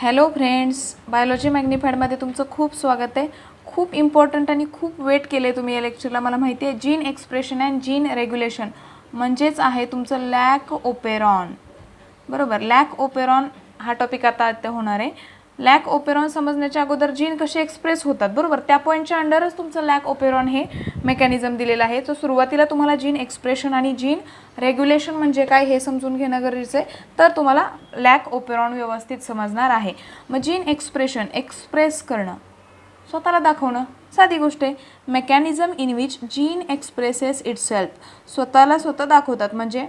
Hello friends, biology मॅग्निफाईडमध्ये तुमचं खूप स्वागत आहे. खूप इम्पॉर्टंट आणि खूप वेट केले तुम्ही या लेक्चरला. मला माहिती आहे gene expression and gene regulation म्हणजेच आहे तुमचं लॅक ओपेरॉन. बरोबर, लॅक ओपेरॉन हा टॉपिक आता होणार आहे. लॅक ओपेरॉन समजण्याच्या अगोदर जीन कसे एक्सप्रेस होतात, बरोबर, त्या पॉईंटच्या अंडरच तुमचं लॅक ओपेरॉन हे मेकॅनिझम दिलेलं आहे. तर सुरुवातीला तुम्हाला जीन एक्सप्रेशन आणि जीन रेग्युलेशन म्हणजे काय हे समजून घेणं गरजेचं आहे, तर तुम्हाला लॅक ओपेरॉन व्यवस्थित समजणार आहे. मग जीन एक्सप्रेशन, एक्सप्रेस करणं, स्वतःला दाखवणं, साधी गोष्ट आहे. Mechanism in which gene expresses itself, स्वतःला स्वतः दाखवतात म्हणजे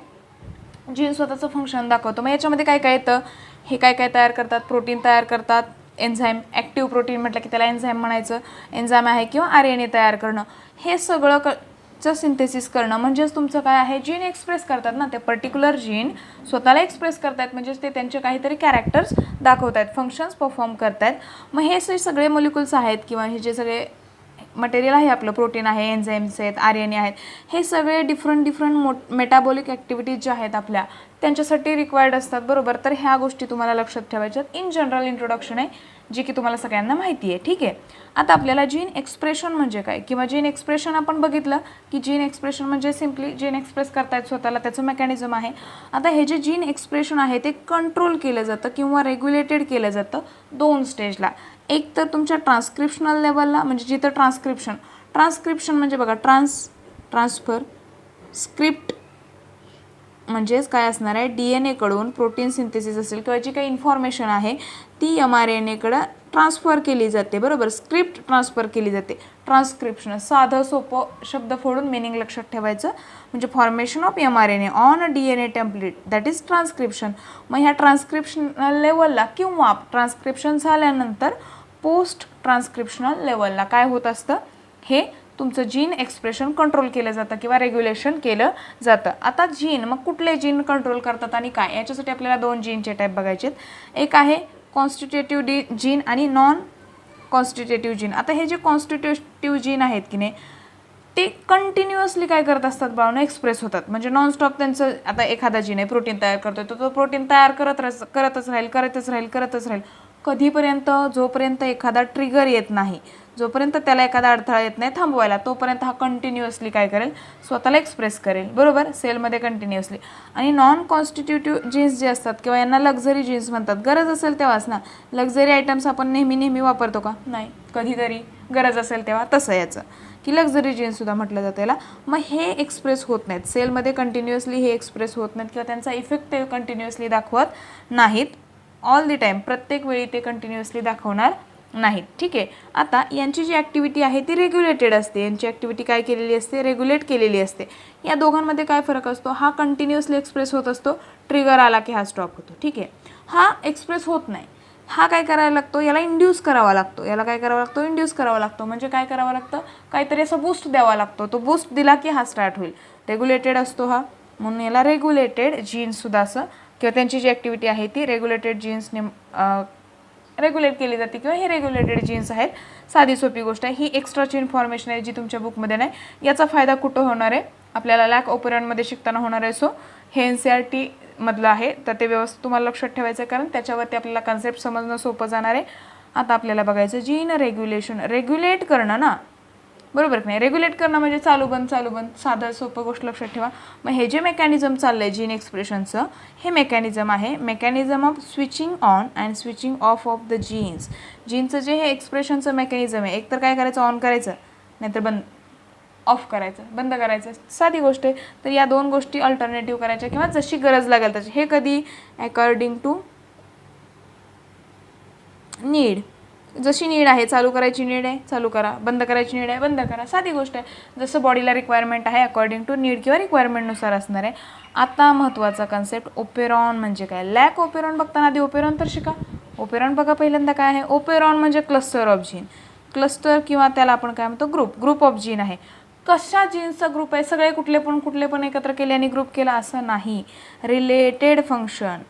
जीन स्वतःचं फंक्शन दाखवतं. मग याच्यामध्ये काय काय येतं, हे काय काय तयार करतात, प्रोटीन तयार करतात, एन्झाईम, ॲक्टिव्ह प्रोटीन म्हटलं की त्याला एन्झाईम म्हणायचं, एन्झाईम आहे किंवा RNA तयार करणं, हे सगळं चं सिंथेसिस करणं म्हणजेच तुमचं काय आहे, जीन एक्सप्रेस करतात ना, ते पर्टिक्युलर जीन स्वतःला एक्सप्रेस करतायत म्हणजेच ते त्यांचे काहीतरी कॅरेक्टर्स दाखवत आहेत, फंक्शन्स परफॉर्म करतायत. मग हे सगळे मॉलिक्युल्स आहेत किंवा हे जे सगळे मटेरियल आहे आपलं, प्रोटीन आहे, एन्झाईम्स आहेत, RNA आहेत, हे सगळे डिफरंट मेटाबॉलिक ॲक्टिव्हिटीज ज्या आहेत आपल्या त्यांच्यासाठी रिक्वायर्ड असतात, बरोबर. तर ह्या गोष्टी तुम्हाला लक्षात ठेवायच्यात. इन जनरल इंट्रोडक्शन आहे जी की तुम्हाला सगळ्यांना माहिती आहे, ठीक आहे. आता आपल्याला जीन एक्सप्रेशन म्हणजे काय किंवा जीन एक्सप्रेशन आपण बघितलं की जीन एक्सप्रेशन म्हणजे सिम्पली जीन एक्सप्रेस करतायत स्वतःला, त्याचं मेकॅनिझम आहे. आता हे जे जीन एक्सप्रेशन आहे ते कंट्रोल केलं जातं किंवा रेग्युलेटेड केलं जातं दोन स्टेजला. एक तर तुमच्या ट्रान्स्क्रिप्शनल लेवलला, म्हणजे जिथं ट्रान्स्क्रिप्शन म्हणजे बघा, ट्रान्सफर स्क्रिप्ट म्हणजेच काय असणार आहे, DNA कडून प्रोटीन सिंथेसिस असेल किंवा जी काही इन्फॉर्मेशन आहे ती mRNA कडे ट्रान्सफर केली जाते, बरोबर. स्क्रिप्ट ट्रान्सफर केली जाते. ट्रान्स्क्रिप्शन साधं सोपं शब्द फोडून मिनिंग लक्षात ठेवायचं, म्हणजे formation of mRNA on DNA template, that is transcription. मग ह्या ट्रान्स्क्रिप्शनल लेवलला किंवा ट्रान्स्क्रिप्शन झाल्यानंतर पोस्ट ट्रान्स्क्रिप्शनल लेवलला काय होत असतं, हे तुमचं जीन एक्सप्रेशन कंट्रोल केलं जातं किंवा रेग्युलेशन केलं जातं. आता जीन, मग कुठले जीन कंट्रोल करतात आणि काय, याच्यासाठी आपल्याला दोन जीनचे टाईप बघायचे. एक आहे कॉन्स्टिट्यूटिव्ह जीन आणि नॉन कॉन्स्टिट्यूटिव्ह जीन. आता हे जे कॉन्स्टिट्यूटिव्ह जीन आहेत की नाही, ते कंटिन्युअसली काय करत असतात बाळांनो, एक्सप्रेस होतात. म्हणजे नॉनस्टॉप त्यांचं, आता एखादा जीन आहे प्रोटीन तयार करतोय, तर तो प्रोटीन तयार करतच राहील. कधीपर्यंत, जोपर्यंत एखादा ट्रिगर येत नाही, जोपर्यंत त्याला एखादा अडथळा येत नाही थांबवायला, तोपर्यंत हा कंटिन्युअसली काय करेल, स्वतःला एक्सप्रेस करेल, बरोबर, सेलमध्ये कंटिन्युअसली. आणि नॉन कॉन्स्टिट्यूटिव्ह जीन्स जे असतात किंवा यांना लक्झरी जीन्स म्हणतात, गरज असेल तेव्हाच ना. लक्झरी आयटम्स आपण नेहमी वापरतो का, नाही, कधीतरी गरज असेल तेव्हा. तसं याचं की लक्झरी जीन्ससुद्धा म्हटलं जातं याला. मग हे एक्सप्रेस होत नाहीत सेलमध्ये, कंटिन्युअसली हे एक्सप्रेस होत नाहीत किंवा त्यांचा इफेक्ट ते कंटिन्युअसली दाखवत नाहीत. ऑल दी टाईम, प्रत्येक वेळी ते कंटिन्युअसली दाखवणार नाहीत, ठीक आहे. आता यांची जी ॲक्टिव्हिटी आहे ती रेग्युलेटेड असते. यांची ॲक्टिव्हिटी काय केलेली असते, रेग्युलेट केलेली असते. या दोघांमध्ये काय फरक असतो, हा कंटिन्युअसली एक्सप्रेस होत असतो, ट्रिगर आला की हा स्टॉप होतो, ठीक आहे. हा एक्सप्रेस होत नाही, हा काय करायला लागतो, याला इंड्यूस करावा लागतो. याला काय करावं लागतो, इंड्यूस करावा लागतो. म्हणजे काय करावं लागतं, काहीतरी असं बूस्ट द्यावा लागतो. तो बूस्ट दिला की हा स्टार्ट होईल. रेग्युलेटेड असतो हा, म्हणून याला रेग्युलेटेड जीन्ससुद्धा असं, किंवा त्यांची जी ॲक्टिव्हिटी आहे ती रेग्युलेटेड जीन्सने रेग्युलेट केली जाते किंवा हे रेग्युलेटेड जीन्स आहेत. साधी सोपी गोष्ट आहे ही. एक्स्ट्राची इन्फॉर्मेशन आहे जी तुमच्या बुकमध्ये नाही. याचा फायदा कुठं होणार आहे, आपल्याला लॅक ओपेरॉनमध्ये शिकताना होणार आहे. सो हे NCERT मधलं आहे, तर ते व्यवस्थित तुम्हाला लक्षात ठेवायचं आहे, कारण त्याच्यावरती आपल्याला कन्सेप्ट समजणं सोपं जाणार आहे. आता आपल्याला बघायचं जीन रेग्युलेशन, रेग्युलेट करणं ना, बरोबर की नाही. रेग्युलेट करणं म्हणजे चालू बंद, साधं सोपं गोष्ट लक्षात ठेवा. मग हे जे मेकॅनिझम चाललं आहे जीन एक्सप्रेशनचं, हे मेकॅनिझम आहे mechanism of switching on and switching off the genes. जीनचं जे हे एक्सप्रेशनचं मेकॅनिझम आहे, एकतर काय करायचं, ऑन करायचं, नाहीतर ऑफ करायचं, बंद करायचं, साधी गोष्ट आहे. तर या दोन गोष्टी अल्टरनेटिव्ह करायच्या किंवा जशी गरज लागेल त्याची. हे कधी, अकॉर्डिंग टू नीड, जशी नीड आहे, चालू करायची नीड आहे चालू करा, बंद करायची नीड आहे बंद करा, साधी गोष्ट आहे. जसं बॉडीला रिक्वायरमेंट आहे अकॉर्डिंग टू नीड किंवा रिक्वायरमेंटनुसार असणार आहे. आता महत्त्वाचा कन्सेप्ट ओपेरॉन म्हणजे काय. लॅक ओपेरॉन बघताना आधी ओपेरॉन तर शिका. ओपेरॉन बघा पहिल्यांदा काय आहे. ओपेरॉन म्हणजे क्लस्टर ऑफ जीन, क्लस्टर किंवा त्याला आपण काय म्हणतो, ग्रुप ऑफ जीन आहे. कशा जीन्सचा ग्रुप आहे, सगळे कुठले पण एकत्र केले आणि ग्रुप केला असं नाही. रिलेटेड फंक्शन,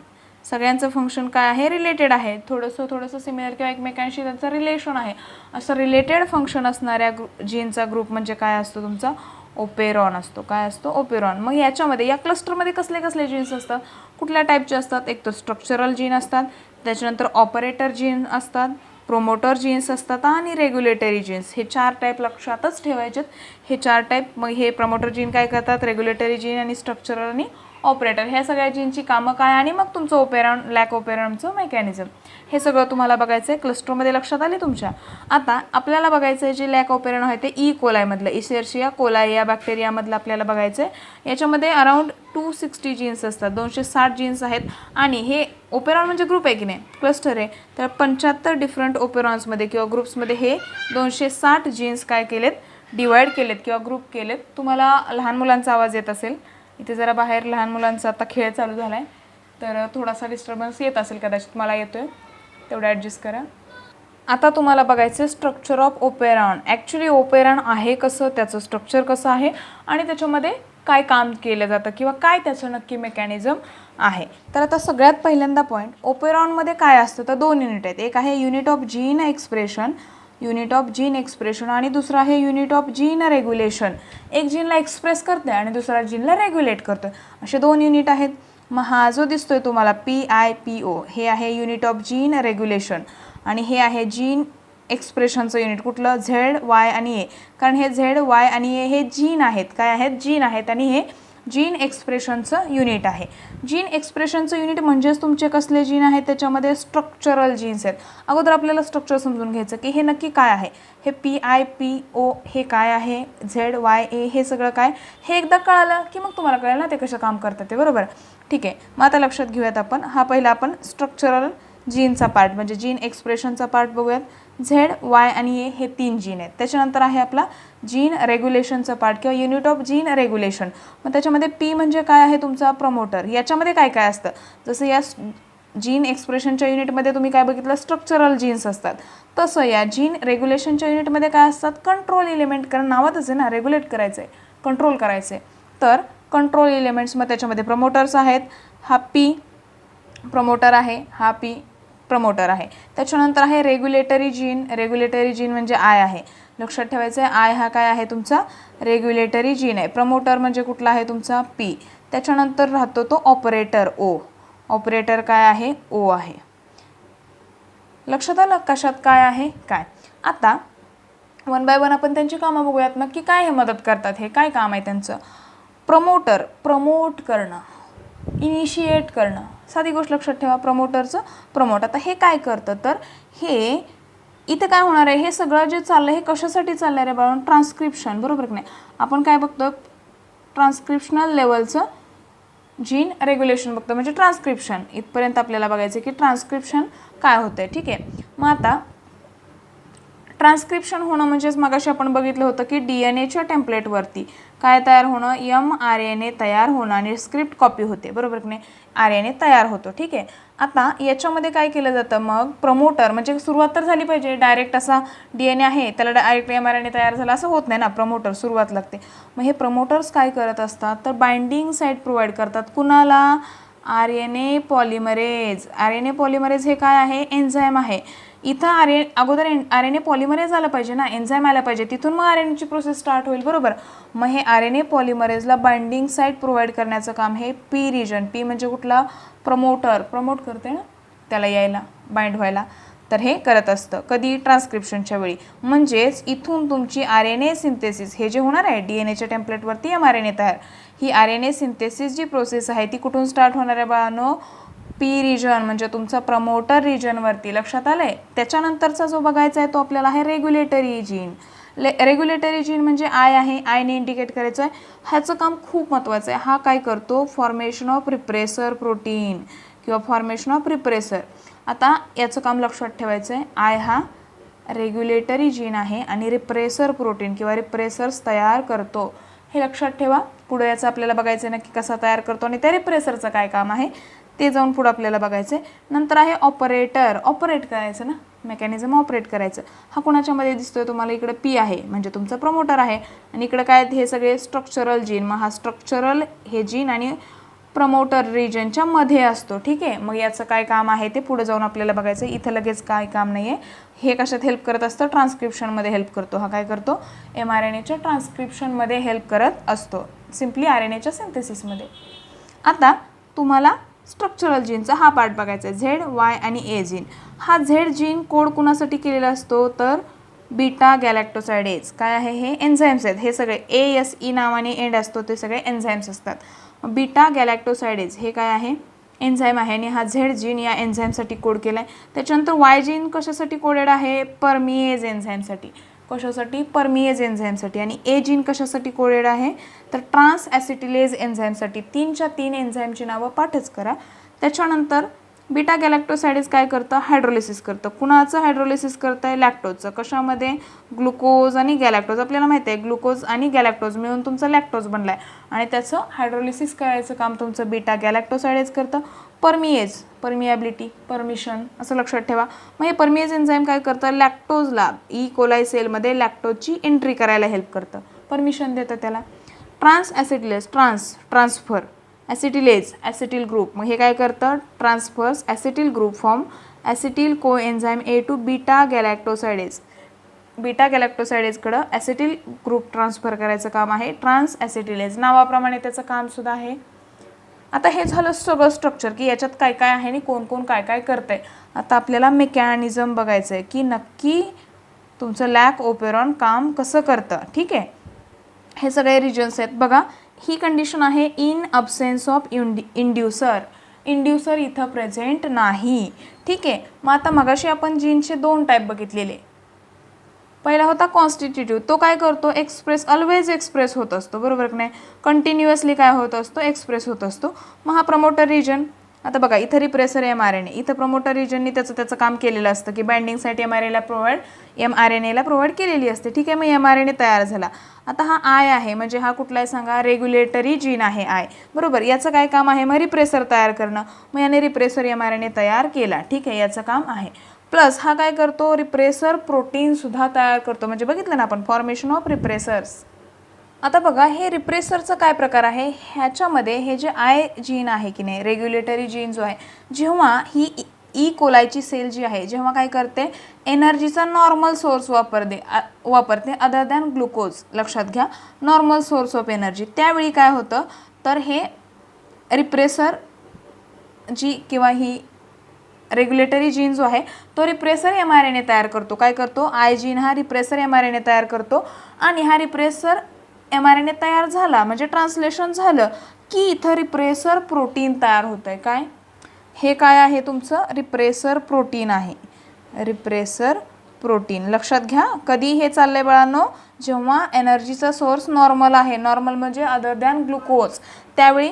सगळ्यांचं फंक्शन काय आहे, रिलेटेड आहे, थोडंसं सिमिलर किंवा एकमेकांशी त्यांचं रिलेशन आहे. असं रिलेटेड फंक्शन असणाऱ्या जीनचा ग्रुप म्हणजे काय असतो, तुमचा ओपेरॉन असतो. काय असतो, ओपेरॉन. मग याच्यामध्ये, या क्लस्टरमध्ये कसले जीन्स असतात, कुठल्या टाईपचे असतात, एक तर स्ट्रक्चरल जीन असतात, त्याच्यानंतर ऑपरेटर जीन असतात, प्रोमोटर जीन्स असतात आणि रेग्युलेटरी जीन्स. हे 4 टाईप लक्षातच ठेवायचे. हे 4 टाईप. मग हे प्रमोटर जीन काय करतात, रेग्युलेटरी जीन आणि स्ट्रक्चरल आणि ऑपरेटर, ह्या सगळ्या जीनची कामं काय आणि मग तुमचं ओपेरॉन लॅक ओपेरॉनचं मेकॅनिझम, हे सगळं तुम्हाला बघायचं आहे. क्लस्टरमध्ये लक्षात आले तुमच्या. आता आपल्याला बघायचं आहे जे लॅक ओपेरॉन आहे ते ई कोलायमधलं, इशेर्शिया कोलाई या बॅक्टेरियामधलं आपल्याला बघायचं आहे. याच्यामध्ये अराउंड 260 जीन्स असतात, 260 जीन्स आहेत. आणि हे ओपेरॉन म्हणजे ग्रुप आहे की नाही, क्लस्टर आहे. तर 75 डिफरंट ओपेरॉन्समध्ये किंवा ग्रुप्समध्ये हे 260 जीन्स काय केलेत, डिवाइड केलेत किंवा ग्रुप केलेत. तुम्हाला लहान मुलांचा आवाज येत असेल, इथे जरा बाहेर लहान मुलांचा आता खेळ चालू झाला आहे, तर थोडासा डिस्टर्बन्स येत असेल कदाचित, मला येतो आहे, तेवढं ॲडजस्ट करा. आता तुम्हाला बघायचं structure of operon. Actually operon आहे कसं, त्याचं स्ट्रक्चर कसं आहे आणि त्याच्यामध्ये काय काम केलं जातं किंवा काय त्याचं नक्की मेकॅनिझम आहे. तर आता सगळ्यात पहिल्यांदा पॉईंट, ओपेरॉनमध्ये काय असतं तर 2 युनिट आहेत. एक आहे unit of gene expression, unit of gene expression, आणि दुसरं आहे युनिट ऑफ जीन रेग्युलेशन. एक जीनला एक्सप्रेस करते आणि दुसरा जीनला रेग्युलेट करतो, असे 2 युनिट आहेत. मग हा जो दिसतोय तुम्हाला PIPO, हे आहे युनिट ऑफ जीन रेग्युलेशन, आणि हे आहे जीन एक्सप्रेशनचं युनिट. कुठलं, ZY आणि A, कारण हे ZY आणि A हे जीन आहेत. काय आहेत, जीन आहेत. आणि हे जीन एक्सप्रेशनचं युनिट आहे. जीन एक्सप्रेशनचं युनिट म्हणजेच तुमचे कसले जीन आहेत, त्याच्यामध्ये स्ट्रक्चरल जीन्स आहेत. अगोदर आपल्याला स्ट्रक्चर समजून घ्यायचं की हे नक्की काय आहे. हे PIPO हे काय आहे, ZYA हे सगळं काय, हे एकदा कळालं की मग तुम्हाला कळेल ना ते कसं काम करतं ते, बरोबर. ठीक आहे, मग आता लक्षात घेऊयात आपण. हा पहिला आपण स्ट्रक्चरल जीनचा पार्ट म्हणजे जीन एक्सप्रेशनचा पार्ट बघूयात. ZY आणि A हे 3 जीन आहेत. त्याच्यानंतर आहे आपला जीन रेग्युलेशनचा पार्ट किंवा युनिट ऑफ जीन रेग्युलेशन. मग त्याच्यामध्ये P म्हणजे काय आहे तुमचा, प्रमोटर. याच्यामध्ये काय काय असतं, जसं या जीन एक्सप्रेशनच्या युनिटमध्ये तुम्ही काय बघितलं, स्ट्रक्चरल जीन्स असतात, तसं या जीन रेग्युलेशनच्या युनिटमध्ये काय असतात, कंट्रोल एलिमेंट. कारण नावातच आहे ना, रेग्युलेट करायचं आहे, कंट्रोल करायचं आहे. तर कंट्रोल एलिमेंट्स, मग त्याच्यामध्ये प्रमोटर्स आहेत. हा P प्रमोटर आहे, हा P प्रमोटर आहे. त्याच्यानंतर आहे रेग्युलेटरी जीन. रेग्युलेटरी जीन म्हणजे I आहे, लक्षात ठेवायचं आहे. I हा काय आहे तुमचा, रेग्युलेटरी जीन आहे. प्रमोटर म्हणजे कुठला आहे तुमचा, P. त्याच्यानंतर राहतो तो ऑपरेटर, O. ऑपरेटर काय आहे, O आहे. लक्षात आलं कशात काय आहे काय. आता 1 बाय 1 आपण त्यांची कामं बघूयात. नक्की काय हे मदत करतात, हे काय काम आहे त्यांचं. प्रमोटर, प्रमोट करणं, इनिशिएट करणं. साधी गोष्ट लक्षात ठेवा, प्रमोटरचं प्रमोट. आता हे काय करतं, तर हे इथे काय होणार आहे, हे सगळं जे चाललं हे कशासाठी चाललं आहे रे बाळून, ट्रान्स्क्रिप्शन, बरोबर की नाही. आपण काय बघतो, ट्रान्स्क्रिप्शनल लेवलचं जीन रेग्युलेशन बघतो, म्हणजे ट्रान्स्क्रिप्शन. इथपर्यंत आपल्याला बघायचं की ट्रान्स्क्रिप्शन काय होतंय. ठीक आहे, मग आता ट्रान्स्क्रिप्शन होणं म्हणजेच मगाशी आपण बघितलं होतं की DNAच्या टेम्पलेटवरती काय तयार होणं, mRNA तयार होणं आणि स्क्रिप्ट कॉपी होते, बरोबर की नाही, RNA तयार होतो. ठीक आहे, आता याच्यामध्ये काय केलं जातं, मग प्रमोटर म्हणजे सुरुवात तर झाली पाहिजे. डायरेक्ट असा DNA आहे त्याला डायरेक्ट mRNA तयार झाला असं होत नाही ना, प्रमोटर सुरुवात लागते. मग हे प्रमोटर्स काय करत असतात, तर बाइंडिंग साईट प्रोव्हाइड करतात. कुणाला, RNA पॉलिमरेज. RNA पॉलिमरेज हे काय आहे, एन्झाईम आहे. इथं अगोदर RNA पॉलिमरेज आलं पाहिजे ना, एन्झाईम आलं पाहिजे, तिथून मग RNAची प्रोसेस स्टार्ट होईल, बरोबर. मग हे RNA पॉलिमरेजला बाइंडिंग साईट प्रोव्हाइड करण्याचं काम हे P रिजन. P म्हणजे कुठला, प्रमोटर, प्रमोट करते ना त्याला यायला, बाइंड व्हायला, तर हे करत असतं. कधी, ट्रान्स्क्रिप्शनच्या वेळी. म्हणजेच इथून तुमची RNA सिंथेसिस हे जे होणार आहे DNAच्या टेम्पलेटवरती mRNA तयार, ही RNA सिंथेसिस जी प्रोसेस आहे ती कुठून स्टार्ट होणार आहे बाळांनो, P रिजन म्हणजे तुमचा प्रमोटर रिजनवरती. लक्षात आलंय. त्याच्यानंतरचा जो बघायचा आहे तो आपल्याला आहे रेग्युलेटरी जीन. रेग्युलेटरी जीन म्हणजे I आहे, आयने इंडिकेट करायचं आहे. ह्याचं काम खूप महत्त्वाचं आहे. हा काय करतो, फॉर्मेशन ऑफ रिप्रेसर प्रोटीन किंवा फॉर्मेशन ऑफ रिप्रेसर. आता याचं काम लक्षात ठेवायचं आहे. I हा रेग्युलेटरी जीन आहे आणि रिप्रेसर प्रोटीन किंवा रिप्रेसर्स तयार करतो, हे लक्षात ठेवा. पुढे याचं आपल्याला बघायचं आहे नक्की कसा तयार करतो आणि त्या रिप्रेसरचं काय काम आहे ते जाऊन पुढं आपल्याला बघायचं आहे. नंतर आहे ऑपरेटर, ऑपरेट करायचं ना, मेकॅनिझम ऑपरेट करायचं. हा कोणाच्यामध्ये दिसतोय तुम्हाला, इकडे P आहे म्हणजे तुमचं प्रमोटर आहे आणि इकडे काय, हे सगळे स्ट्रक्चरल जीन. मग हा स्ट्रक्चरल हे जीन आणि प्रमोटर रिजनच्या मध्ये असतो. ठीक आहे, मग याचं काय काम आहे ते पुढे जाऊन आपल्याला बघायचं. इथं लगेच काय काम नाही आहे. हे कशात हेल्प करत असतं, ट्रान्स्क्रिप्शनमध्ये हेल्प करतो. हा काय करतो, mRNAच्या ट्रान्स्क्रिप्शनमध्ये हेल्प करत असतो, सिम्पली RNAच्या सिंथेसिसमध्ये. आता तुम्हाला स्ट्रक्चरल जीनचा हा पार्ट बघायचा आहे, झेड वाय आणि ए जीन. हा झेड जीन कोड कुणासाठी केलेला असतो तर बीटा गॅलॅक्टोसाइडेज. काय आहे हे एन्झाईम्स आहेत, हे सगळे ASE नावाने एंड असतो ते सगळे एन्झाईम्स असतात. बीटा गॅलॅक्टोसाइडेज हे काय आहे एन्झाईम आहे आणि हा झेड जीन या एन्झाईमसाठी कोड केला आहे. त्याच्यानंतर वाय जीन कशासाठी कोडेड आहे परमिएज एन्झाईमसाठी. कशासाठी परमिएज एन्झाईमसाठी. आणि ए जीन कशासाठी कोडेड आहे तर ट्रान्स ॲसिटिलेज एन्झाईमसाठी. 3च्या 3 एन्झाईमची नावं पाठच करा. त्याच्यानंतर बीटा गॅलॅक्टोसाइडेज काय करतं हायड्रोलिसिस करतं. कुणाचं हायड्रोलिसिस करतं आहे लॅक्टोजचं. कशामध्ये ग्लुकोज आणि गॅलॅक्टोज. आपल्याला माहिती आहे ग्लुकोज आणि गॅलॅक्टोज मिळून तुमचं लॅक्टोज बनला आहे आणि त्याचं हायड्रोलिसिस करायचं काम तुमचं बीटा गॅलॅक्टोसाइडेज करतं. परमिएज परमिएबिलिटी परमिशन असं लक्षात ठेवा. मग हे परमिएज एन्झाईम काय करतं लॅक्टोजला ई कोलाई सेलमध्ये लॅक्टोजची एंट्री करायला हेल्प करतं, परमिशन देतं त्याला. Transacetylase transfer acetylase acetyl group. मग हे काय करतं transfers acetyl group form acetyl CoA enzyme a to beta galactosidase. Beta गॅलॅक्टोसाइडेजकडं ॲसिटिल ग्रुप ट्रान्सफर करायचं काम आहे ट्रान्स ॲसिटिलेज. नावाप्रमाणे त्याचं कामसुद्धा आहे. आता हे झालं सगळं स्ट्रक्चर की याच्यात काय काय आहे आणि कोण कोण काय काय करतं आहे. आता आपल्याला मेकॅनिझम बघायचं आहे की नक्की तुमचं लॅक ओपेरॉन काम कसं करतं. ठीक आहे, हे सगळे रिजन्स आहेत बघा. ही कंडिशन आहे इन अब्सेन्स ऑफ इंड्युसर. इंड्युसर इथं प्रेझेंट नाही. ठीक आहे, मग आता मगाशी आपण जीनचे 2 टाईप बघितलेले. पहिला होता कॉन्स्टिट्यूटिव्ह. तो काय करतो एक्सप्रेस ऑलवेज एक्सप्रेस होत असतो बरोबर की नाही. कंटिन्युअसली काय होत असतो एक्सप्रेस होत असतो. मग हा प्रमोटर रिजन. आता बघा इथं रिप्रेसर mRNA. इथं प्रमोटर रिजननी त्याचं काम केलेलं असतं की बाइंडिंगसाठी mRNAला प्रोव्हाइड केलेली असते. ठीक आहे, मग mRNA तयार झाला. आता हा आय आहे म्हणजे हा कुठला आहे सांगा रेग्युलेटरी जीन आहे आय बरोबर. याचं काय काम आहे मग रिप्रेसर तयार करणं. मग याने रिप्रेसर mRNA तयार केला. ठीक आहे, याचं काम आहे. प्लस हा काय करतो रिप्रेसर प्रोटीन सुद्धा तयार करतो. म्हणजे बघितलं ना आपण फॉर्मेशन ऑफ रिप्रेसर्स. आता बघा हे रिप्रेसरचं काय प्रकार आहे. ह्याच्यामध्ये हे जे आय जीन आहे की नाही रेग्युलेटरी जीन जो आहे जेव्हा ही ई कोलायची सेल जी आहे जेव्हा काय करते एनर्जीचा नॉर्मल सोर्स वापरते अदर दॅन ग्लुकोज. लक्षात घ्या नॉर्मल सोर्स ऑफ एनर्जी. त्यावेळी काय होतं तर हे रिप्रेसर जी किंवा ही रेग्युलेटरी जीन जो आहे तो रिप्रेसर mRNA तयार करतो. काय करतो आय जीन हा रिप्रेसर mRNA तयार करतो आणि हा रिप्रेसर mRNA तयार झाला म्हणजे ट्रान्सलेशन झालं की इथं रिप्रेसर प्रोटीन तयार होतं आहे. काय हे काय आहे तुमचं रिप्रेसर प्रोटीन आहे. रिप्रेसर प्रोटीन लक्षात घ्या. कधी हे चाललंय बाळांनो जेव्हा एनर्जीचा सोर्स नॉर्मल आहे. नॉर्मल म्हणजे अदर दॅन ग्लुकोज. त्यावेळी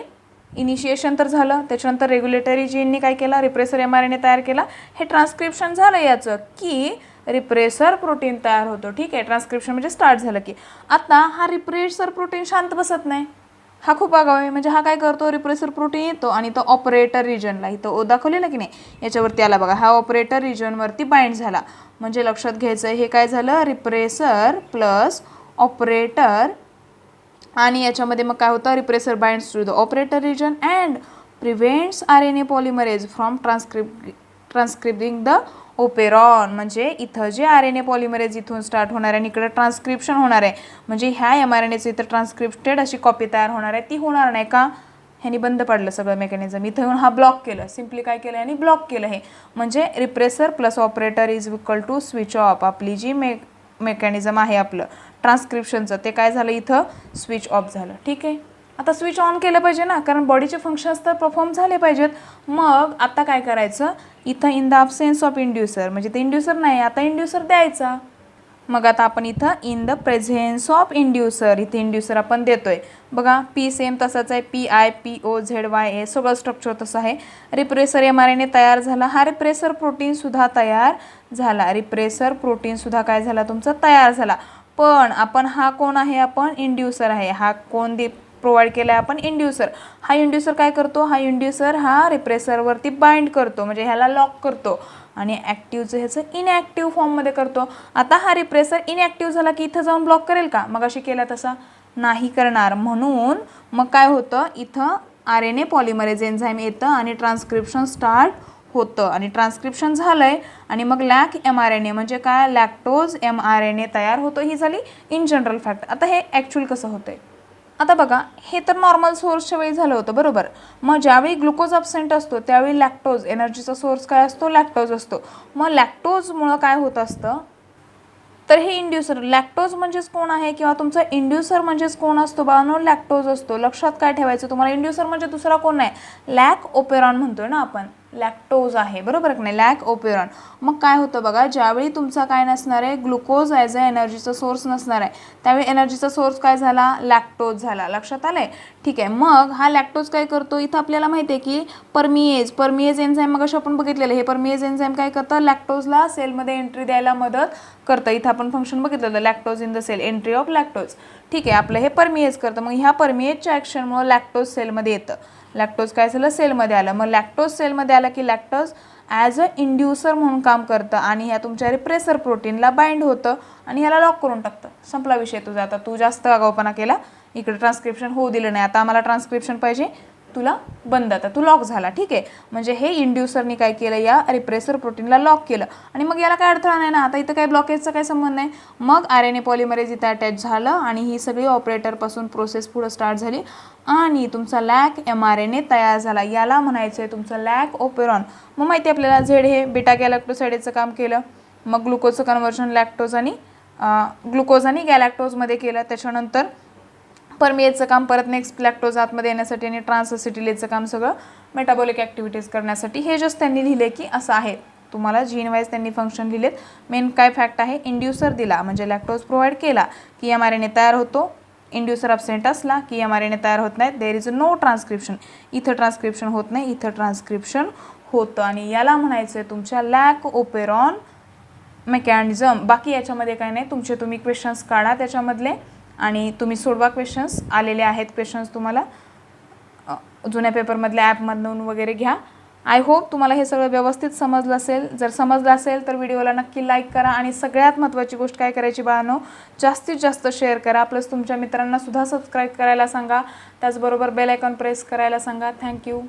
इनिशिएशन तर झालं. त्याच्यानंतर रेग्युलेटरी जीननी काय केला रिप्रेसर mRNA तयार केला. हे ट्रान्सक्रिप्शन झालं याचं की रिप्रेसर प्रोटीन तयार होतो. ठीक आहे, ट्रान्सक्रिप्शन म्हणजे स्टार्ट झालं की. आता हा रिप्रेसर प्रोटीन शांत बसत नाही. हा खूप आगाऊ आहे. म्हणजे हा काय करतो रिप्रेसर प्रोटीन येतो आणि तो ऑपरेटर रिजनला इथं ओ दाखवलेलं की नाही याच्यावरती आला बघा. हा ऑपरेटर रिजनवरती बाइंड झाला. म्हणजे लक्षात घ्यायचं हे काय झालं रिप्रेसर प्लस ऑपरेटर आणि याच्यामध्ये मग काय होतं repressor binds to the operator region and prevents RNA polymerase from transcribing the operon. म्हणजे इथं जे RNA पॉलिमरेज इथून स्टार्ट होणार आहे आणि इकडे ट्रान्सक्रिप्शन होणार आहे. म्हणजे ह्या mRNAचं इथं ट्रान्सक्रिप्टेड अशी कॉपी तयार होणार आहे ती होणार नाही का. ह्यानी बंद पडलं सगळं मेकॅनिझम. इथं येऊन हा ब्लॉक केलं. सिम्पली काय केलं आणि ब्लॉक केलं. हे म्हणजे repressor plus operator is equal to switch off. आपली जी मेकॅनिझम आहे आपलं ट्रान्सक्रिप्शनचं ते काय झालं इथं स्विच ऑफ झालं. ठीक आहे, आता स्विच ऑन केलं पाहिजे ना कारण बॉडीचे फंक्शन्स तर परफॉर्म झाले पाहिजेत. मग आता काय करायचं इथं इन द अब्सेन्स ऑफ इंड्युसर म्हणजे ते इंड्युसर नाही आता इंड्युसर द्यायचा. मग आता आपण इथं इन द प्रेझेन्स ऑफ इंड्युसर इथे इंड्युसर आपण देतोय बघा. पी सेम तसाच आहे PIPOZYA सगळं स्ट्रक्चर तसं आहे. रिप्रेसर mRNA तयार झाला. हा रिप्रेसर प्रोटीन सुद्धा तयार झाला. रिप्रेसर प्रोटीन सुद्धा काय झाला तुमचा तयार झाला. पण आपण हा कोण आहे आपण इंड्युसर आहे. हा कोण प्रोव्हाइड केला आहे आपण इंड्युसर. हा इंड्युसर काय करतो हा इंड्युसर हा रिप्रेसरवरती बाइंड करतो म्हणजे ह्याला लॉक करतो आणि ॲक्टिव्हचं ह्याचं इनॲक्टिव्ह फॉर्ममध्ये करतो. आता हा रिप्रेसर इनॲक्टिव्ह झाला की इथं जाऊन ब्लॉक करेल का मग अशी केला तसा नाही करणार. म्हणून मग काय होतं इथं RNA पॉलिमरेज एन्झाईम येतं आणि ट्रान्सक्रिप्शन स्टार्ट होतं आणि ट्रान्सक्रिप्शन झालंय आणि मग लॅक mRNA म्हणजे काय लॅक्टोज mRNA तयार होतो. ही झाली इन जनरल फॅक्ट. आता हे ॲक्च्युअल कसं होतंय आता बघा, हे तर नॉर्मल सोर्सच्या वेळी झालं होतं बरोबर. मग ज्यावेळी ग्लुकोज अब्सेंट असतो त्यावेळी लॅक्टोज, एनर्जीचा सोर्स काय असतो, लॅक्टोज असतो. मग लॅक्टोजमुळं काय होत असतं, तर हे इंड्युसर, लॅक्टोज म्हणजेच कोण आहे किंवा तुमचा इंड्युसर म्हणजेच कोण असतो बाळांनो, लॅक्टोज असतो. लक्षात काय ठेवायचं तुम्हाला, इंड्युसर म्हणजे दुसरा कोण नाही, लॅक ओपेरॉन म्हणतोय ना आपण, लॅक्टोज आहे बरोबर की नाही, लॅक ओपेरॉन. मग काय होतं बघा, ज्यावेळी तुमचा काय नसणार आहे, ग्लुकोज ॲज अ एनर्जीचा सोर्स नसणार आहे, त्यावेळी एनर्जीचा सोर्स काय झाला, लॅक्टोज झाला. लक्षात आलंय, ठीक आहे. मग हा लॅक्टोज काय करतो, इथं आपल्याला माहिती आहे की परमिएज एन्झाईम, मग अशी आपण बघितलेलं, हे परमिएज एन्झाईम काय करतं, लॅक्टोजला सेलमध्ये एंट्री द्यायला मदत करतं. इथं आपण फंक्शन बघितलेलं, lactose in the cell, entry of lactose. ठीक आहे, आपलं हे परमिएज करतं. मग ह्या परमिएजच्या ॲक्शनमुळे लॅक्टोज सेलमध्ये येतं. लॅक्टोज काय झालं, सेलमध्ये आलं. मग लॅक्टोज सेलमध्ये आलं की लॅक्टोज ॲज अ इंड्युसर म्हणून काम करतं आणि ह्या तुमच्या रिप्रेसर प्रोटीनला बाइंड होतं आणि ह्याला लॉक करून टाकतं. संपला विषय तुझा. आता तू जास्त आगाऊपणा केला, इकडे ट्रान्स्क्रिप्शन होऊ दिलं नाही. आता आम्हाला ट्रान्स्क्रिप्शन पाहिजे, तुला बंद. आता तू लॉक झाला. ठीक आहे, म्हणजे हे इंड्युसरनी काय केलं, या रिप्रेसर प्रोटीनला लॉक केलं आणि मग याला काय अडथळा नाही ना. आता इथं काय ब्लॉकेजचा काय संबंध नाही. मग RNA पॉलिमरेज इथं अटॅच झालं आणि ही सगळी ऑपरेटरपासून प्रोसेस पुढं स्टार्ट झाली आणि तुमचा लॅक mRNA तयार झाला. याला म्हणायचं आहे तुमचं लॅक ओपेरॉन. मग माहिती आपल्याला झेड हे बेटा गॅलॅक्टोसाइडेचं काम केलं. मग ग्लुकोजचं कन्व्हर्शन ग्लुकोज आणि गॅलॅक्टोजमध्ये केलं. त्याच्यानंतर परमिएजचं काम परत नेक्स्ट लॅक्टोज आतमध्ये येण्यासाठी आणि ट्रान्सअसिटिलेजचं काम सगळं मेटाबॉलिक ॲक्टिव्हिटीज करण्यासाठी. हे जस्ट त्यांनी लिहिले की असं आहे. तुम्हाला जीन वाईज त्यांनी फंक्शन लिहिलेत. मेन काय फॅक्ट आहे, इंड्युसर दिला म्हणजे लॅक्टोज प्रोव्हाइड केला की mRNA तयार होतो. इंड्युसर अब्सेंट असला की mRNA तयार होत नाही. There is no transcription. इथं ट्रान्स्क्रिप्शन होत नाही, इथं ट्रान्स्क्रिप्शन होतं आणि याला म्हणायचं आहे तुमच्या लॅक ओपेरॉन मेकॅनिझम. बाकी याच्यामध्ये काय नाही. तुम्ही क्वेश्चन्स काढा त्याच्यामधले आणि तुम्ही सोडवा. क्वेश्चन्स आलेले आहेत, क्वेश्चन्स तुम्हाला जुन्या पेपरमधल्या ॲपमधून वगैरे घ्या. आय होप तुम्हाला हे सगळं व्यवस्थित समजलं असेल. जर समजलं असेल तर व्हिडिओला नक्की लाईक करा आणि सगळ्यात महत्त्वाची गोष्ट काय करायची बाळांनो, जास्तीत जास्त शेअर करा. प्लस तुमच्या मित्रांना सुद्धा सबस्क्राईब करायला सांगा. त्याचबरोबर बेल आयकॉन प्रेस करायला सांगा. थँक्यू.